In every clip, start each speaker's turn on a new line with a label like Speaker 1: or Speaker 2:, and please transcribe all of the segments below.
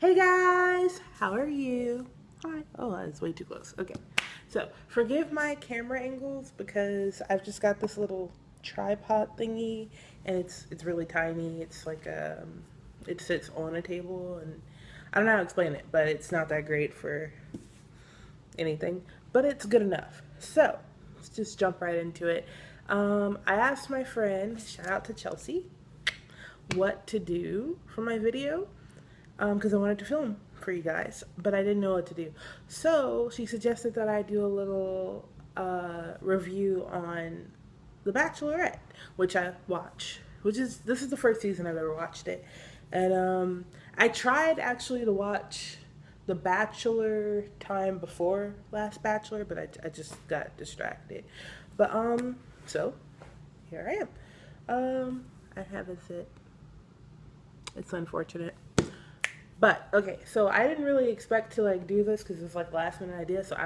Speaker 1: Hey guys, how are you? Hi. Oh, that's way too close. Okay. So, forgive my camera angles because I've just got this little tripod thingy and it's really tiny. It's like it sits on a table and I don't know how to explain it, but it's not that great for anything, but it's good enough. So, let's just jump right into it. I asked my friend, shout out to Chelsea, what to do for my video because I wanted to film for you guys, but I didn't know what to do. So she suggested that I do a little review on The Bachelorette, which I watch. This is the first season I've ever watched it, and I tried actually to watch The Bachelor time before last Bachelor, but I just got distracted. But so here I am. I have a sit. It's unfortunate. But okay, so I didn't really expect to like do this because it's like last minute idea. So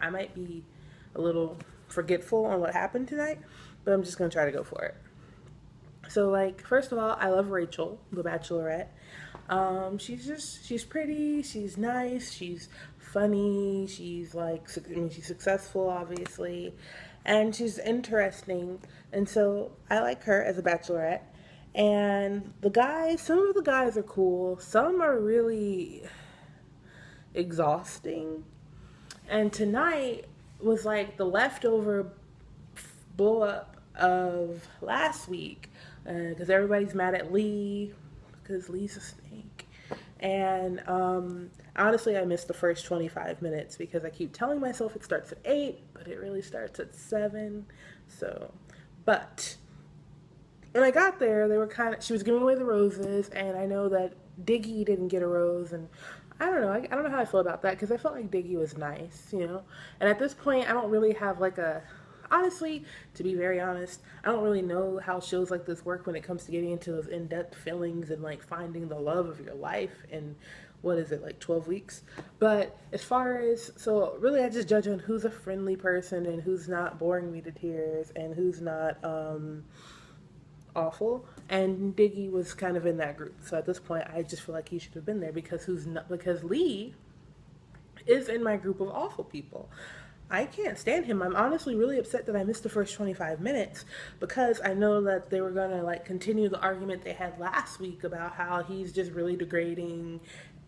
Speaker 1: I might be a little forgetful on what happened tonight, but I'm just gonna try to go for it. So like first of all, I love Rachel, the Bachelorette. She's pretty, she's nice, she's funny, she's like she's successful obviously, and she's interesting, and so I like her as a Bachelorette. And the guys, some of the guys are cool, some are really exhausting. And tonight was like the leftover blow up of last week because everybody's mad at Lee because Lee's a snake. And honestly, I missed the first 25 minutes because I keep telling myself it starts at 8, but it really starts at 7. So, but when I got there, they were she was giving away the roses, and I know that Diggy didn't get a rose, and I don't know. I don't know how I feel about that because I felt like Diggy was nice, you know? And at this point, I don't really have like honestly, to be very honest, I don't really know how shows like this work when it comes to getting into those in-depth feelings and like finding the love of your life in, what is it, like 12 weeks? But as far as, so really I just judge on who's a friendly person and who's not boring me to tears and who's not, awful, and Diggy was kind of in that group. So at this point, I just feel like he should have been there because because Lee is in my group of awful people. I can't stand him. I'm honestly really upset that I missed the first 25 minutes because I know that they were gonna like continue the argument they had last week about how he's just really degrading.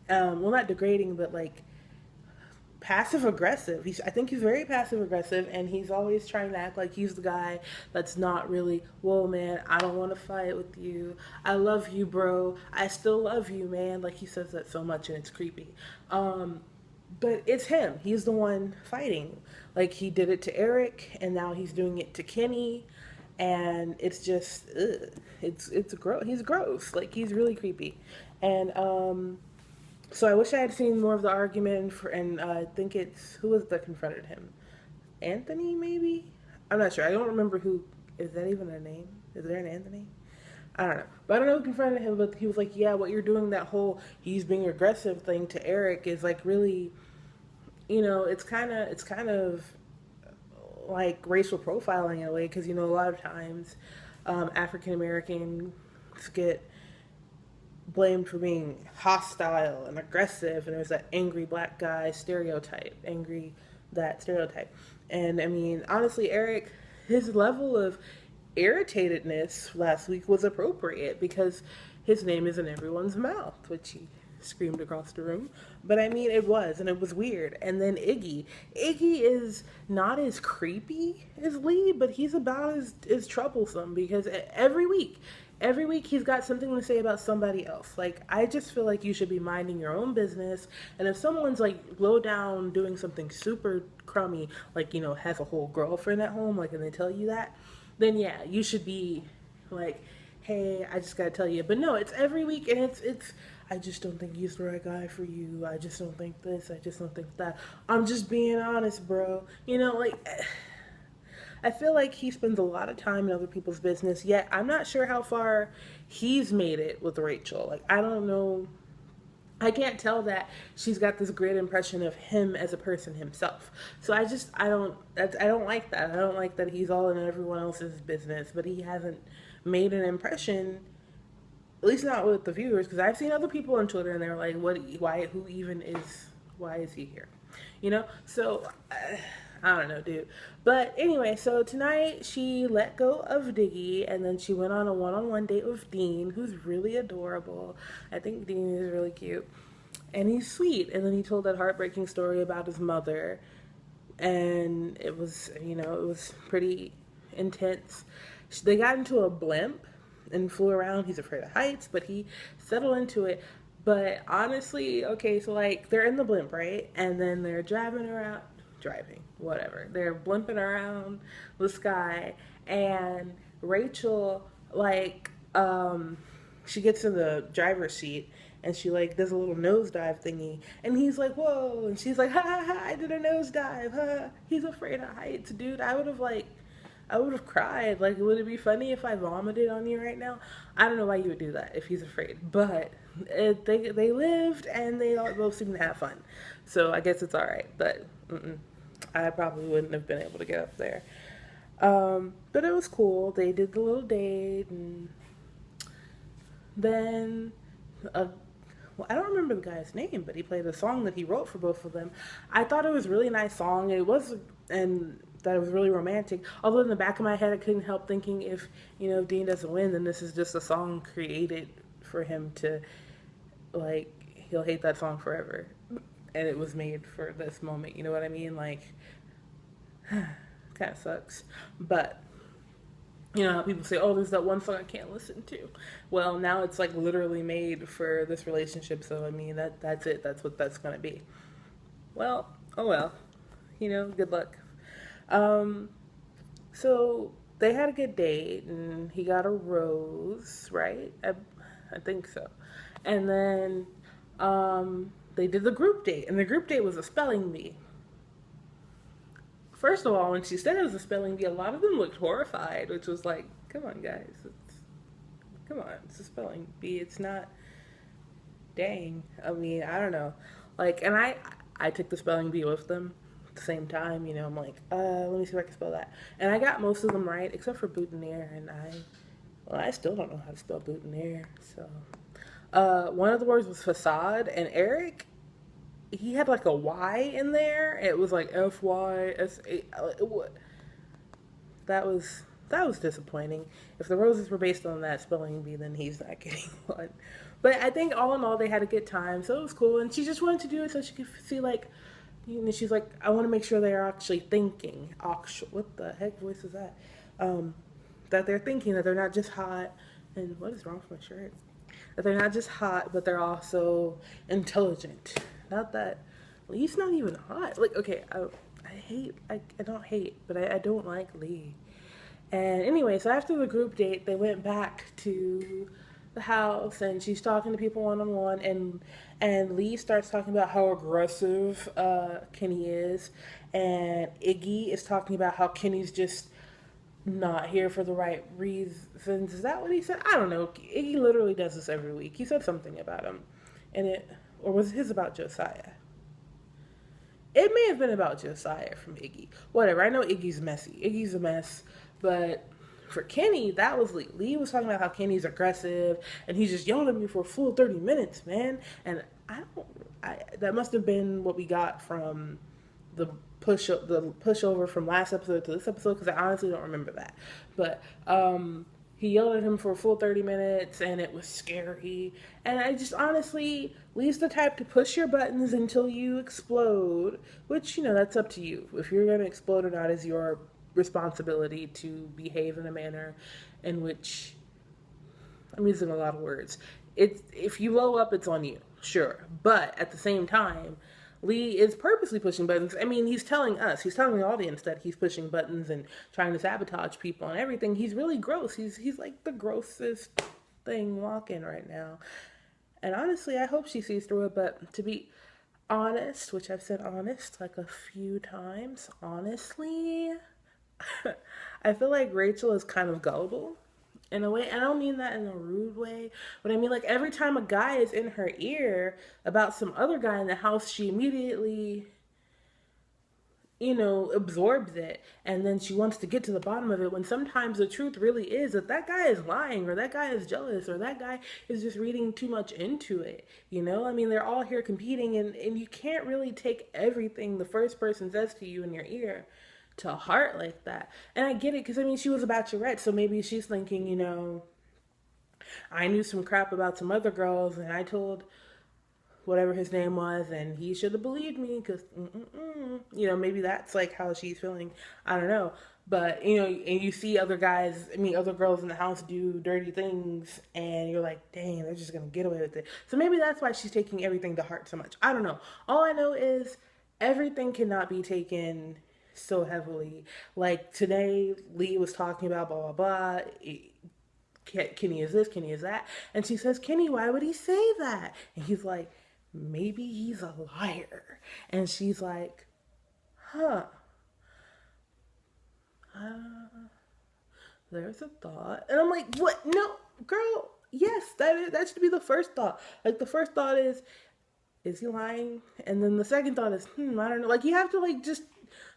Speaker 1: Well, not degrading, but like passive aggressive. I think he's very passive aggressive, and he's always trying to act like he's the guy that's not really, whoa man, I don't want to fight with you. I love you, bro. I still love you, man. Like he says that so much and it's creepy. But it's him. He's the one fighting. Like he did it to Eric and now he's doing it to Kenny, and it's just ugh. It's gross. He's gross. Like he's really creepy. And so I wish I had seen more of the argument and I think it's, who was it that confronted him? Anthony, maybe? I'm not sure. I don't remember who, is that even a name? Is there an Anthony? I don't know. But I don't know who confronted him, but he was like, yeah, what you're doing, that whole he's being aggressive thing to Eric is like really, you know, it's kind of like racial profiling in a way because, you know, a lot of times African Americans get blamed for being hostile and aggressive, and there's that angry black guy stereotype, that stereotype. And I mean, honestly, Eric, his level of irritatedness last week was appropriate because his name is in everyone's mouth, which he screamed across the room. But I mean, it was, and it was weird. And then Iggy is not as creepy as Lee, but he's about as troublesome because every week he's got something to say about somebody else. Like, I just feel like you should be minding your own business. And if someone's like low down doing something super crummy, like, you know, has a whole girlfriend at home, like, and they tell you that, then yeah, you should be like, hey, I just gotta tell you. But no, it's every week, and it's I just don't think he's the right guy for you. I just don't think this. I just don't think that. I'm just being honest, bro. You know, like, I feel like he spends a lot of time in other people's business, yet I'm not sure how far he's made it with Rachel. Like, I don't know. I can't tell that she's got this great impression of him as a person himself. So I don't like that. I don't like that he's all in everyone else's business, but he hasn't made an impression At least not with the viewers, because I've seen other people on Twitter and they're like, why is he here? You know? So, I don't know, dude. But anyway, so tonight she let go of Diggy and then she went on a one-on-one date with Dean, who's really adorable. I think Dean is really cute. And he's sweet. And then he told that heartbreaking story about his mother. And it was, it was pretty intense. They got into a blimp and flew around. He's afraid of heights, but he settled into it. But honestly, okay, so like they're in the blimp, right? And then they're whatever. They're blimping around the sky, and Rachel, like, she gets in the driver's seat, and she, like, does a little nosedive thingy, and he's like, whoa, and she's like, ha, ha, ha, I did a nosedive, ha, he's afraid of heights, dude. I would have cried. Like, would it be funny if I vomited on you right now? I don't know why you would do that if he's afraid, but they lived, and they all both seem to have fun, so I guess it's all right, but, I probably wouldn't have been able to get up there. But it was cool. They did the little date, and then, well, I don't remember the guy's name, but he played a song that he wrote for both of them. I thought it was a really nice song. And that it was really romantic. Although in the back of my head, I couldn't help thinking if Dean doesn't win, then this is just a song created for him to, like, he'll hate that song forever. And it was made for this moment, you know what I mean? Like, kind of sucks. But, how people say, oh, there's that one song I can't listen to. Well, now it's, like, literally made for this relationship, so, I mean, that's it. That's what that's going to be. Well, oh well. Good luck. So, they had a good date, and he got a rose, right? I think so. And then, they did the group date, and the group date was a spelling bee. First of all, when she said it was a spelling bee, a lot of them looked horrified, which was like, come on, guys. It's a spelling bee. It's not, dang. I mean, I don't know. Like, and I took the spelling bee with them at the same time, I'm like, let me see if I can spell that. And I got most of them right, except for boutonniere, and I still don't know how to spell boutonniere, so... one of the words was facade, and Eric, he had like a Y in there. It was like FYSA. That was disappointing. If the roses were based on that spelling bee, then he's not getting one. But I think all in all, they had a good time, so it was cool. And she just wanted to do it so she could see, like, she's like, I want to make sure they're actually thinking. What the heck voice is that? That they're thinking, that they're not just hot. And what is wrong with my shirt? That they're not just hot, but they're also intelligent. Not that Lee's not even hot. Like, okay, I don't hate, but I don't like Lee. And anyway, so after the group date, they went back to the house, and she's talking to people one-on-one, and Lee starts talking about how aggressive Kenny is, and Iggy is talking about how Kenny's just not here for the right reasons. Is that what he said? I don't know. Iggy literally does this every week. He said something about him. Or was his about Josiah? It may have been about Josiah from Iggy. Whatever. I know Iggy's messy. Iggy's a mess. But for Kenny, that was Lee. Lee was talking about how Kenny's aggressive, and he just yelled at me for a full 30 minutes, man. And that must have been what we got from the pushover from last episode to this episode, because I honestly don't remember that. But he yelled at him for a full 30 minutes, and it was scary. And I just honestly, Lee's the type to push your buttons until you explode, which, that's up to you. If you're going to explode or not is your responsibility to behave in a manner in which, I'm using a lot of words. If you blow up, it's on you, sure. But at the same time, Lee is purposely pushing buttons. I mean, he's telling the audience that he's pushing buttons and trying to sabotage people and everything. He's really gross. He's like the grossest thing walking right now. And honestly, I hope she sees through it. But to be honest, which I've said honest like a few times, honestly, I feel like Rachel is kind of gullible. In a way, I don't mean that in a rude way, but I mean, like, every time a guy is in her ear about some other guy in the house, she immediately absorbs it, and then she wants to get to the bottom of it, when sometimes the truth really is that that guy is lying, or that guy is jealous, or that guy is just reading too much into it. I mean, they're all here competing, and you can't really take everything the first person says to you in your ear to heart like that. And I get it, because I mean, she was a bachelorette, so maybe she's thinking, I knew some crap about some other girls, and I told whatever his name was, and he should have believed me, because maybe that's like how she's feeling. I don't know. But and you see other guys, I mean other girls in the house do dirty things, and you're like, dang, they're just gonna get away with it. So maybe that's why she's taking everything to heart so much. I don't know. All I know is everything cannot be taken so heavily. Like today, Lee was talking about blah blah blah. Kenny is this, Kenny is that, and she says, Kenny, why would he say that? And he's like, maybe he's a liar. And she's like, huh, there's a thought. And I'm like, what? No, girl, yes, that should be the first thought. Like, the first thought is he lying? And then the second thought is, I don't know. Like, you have to, like, just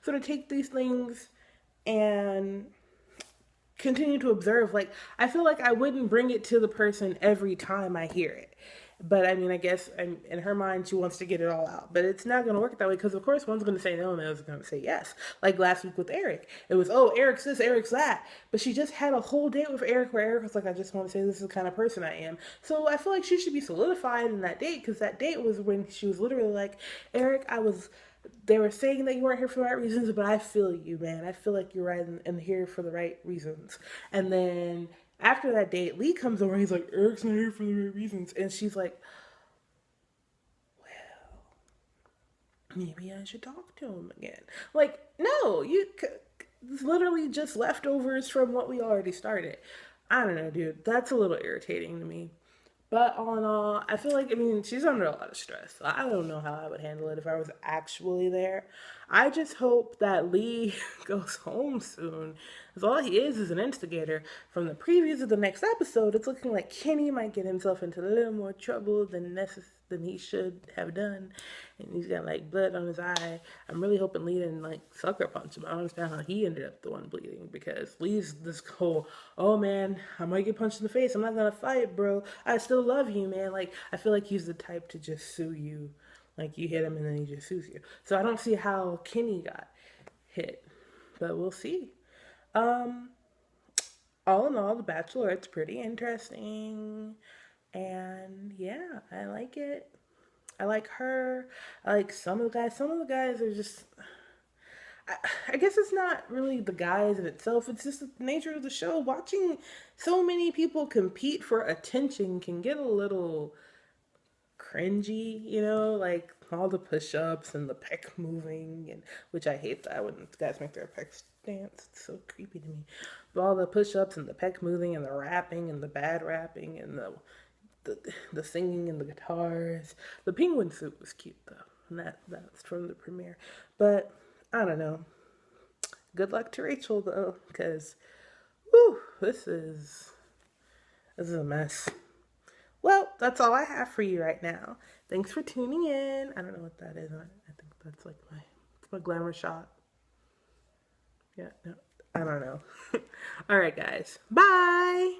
Speaker 1: sort of take these things and continue to observe. Like, I feel like I wouldn't bring it to the person every time I hear it. But I mean, I guess in her mind, she wants to get it all out. But it's not going to work that way, because, of course, one's going to say no and the other's going to say yes. Like last week with Eric. It was, oh, Eric's this, Eric's that. But she just had a whole date with Eric where Eric was like, I just want to say this is the kind of person I am. So I feel like she should be solidified in that date, because that date was when she was literally like, Eric, they were saying that you weren't here for the right reasons, but I feel you, man. I feel like you're right and here for the right reasons. And then after that date, Lee comes over and he's like, Eric's not here for the right reasons. And she's like, well, maybe I should talk to him again. Like, no, it's literally just leftovers from what we already started. I don't know, dude. That's a little irritating to me. But all in all, I feel like, I mean, she's under a lot of stress. So I don't know how I would handle it if I was actually there. I just hope that Lee goes home soon. Because all he is an instigator. From the previews of the next episode, it's looking like Kenny might get himself into a little more trouble than he should have done. And he's got, like, blood on his eye. I'm really hoping Lee didn't, like, sucker punch him. I don't understand how he ended up the one bleeding. Because Lee's this whole, oh, man, I might get punched in the face. I'm not going to fight, bro. I still love you, man. Like, I feel like he's the type to just sue you. Like, you hit him and then he just sues you. So I don't see how Kenny got hit. But we'll see. All in all, The Bachelorette's pretty interesting. And yeah, I like it. I like her. I like some of the guys. Some of the guys are just... I guess it's not really the guys in itself. It's just the nature of the show. Watching so many people compete for attention can get a little cringy, like all the push-ups and the pec moving, and which I hate that when guys make their pecs dance. It's so creepy to me. But all the push-ups and the pec moving and the rapping and the bad rapping and the singing and the guitars. The penguin suit was cute though, and that's from the premiere. But I don't know. Good luck to Rachel though, because this is a mess. Well, that's all I have for you right now. Thanks for tuning in. I don't know what that is. I think that's like my glamour shot. Yeah, no, I don't know. All right, guys. Bye.